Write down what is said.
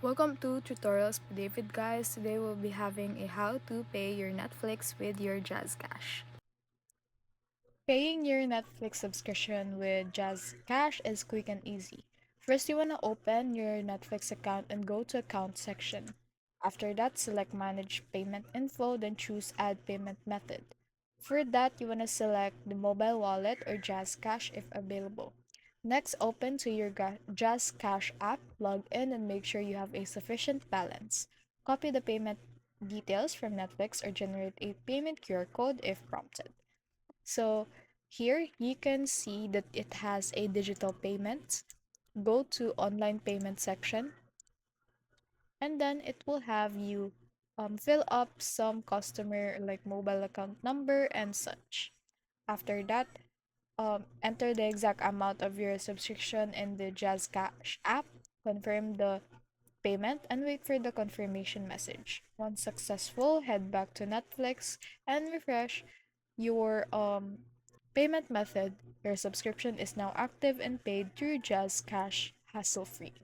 Welcome to Tutorials with David, guys. Today we'll be having a how to pay your Netflix with your JazzCash. Paying your Netflix subscription with JazzCash is quick and easy. First, you want to open your Netflix account and go to Account section. After that, select Manage Payment Info, then choose Add Payment Method. For that, you want to select the mobile wallet or JazzCash if available. Next, open to your JazzCash app, log in, and make sure you have a sufficient balance. Copy the payment details from Netflix or generate a payment QR code if prompted. So here you can see that it has a digital payment. Go to online payment section and then it will have you fill up some customer like mobile account number and such. After that, enter the exact amount of your subscription in the JazzCash app, confirm the payment, and wait for the confirmation message. Once successful, head back to Netflix and refresh your payment method. Your subscription is now active and paid through JazzCash hassle-free.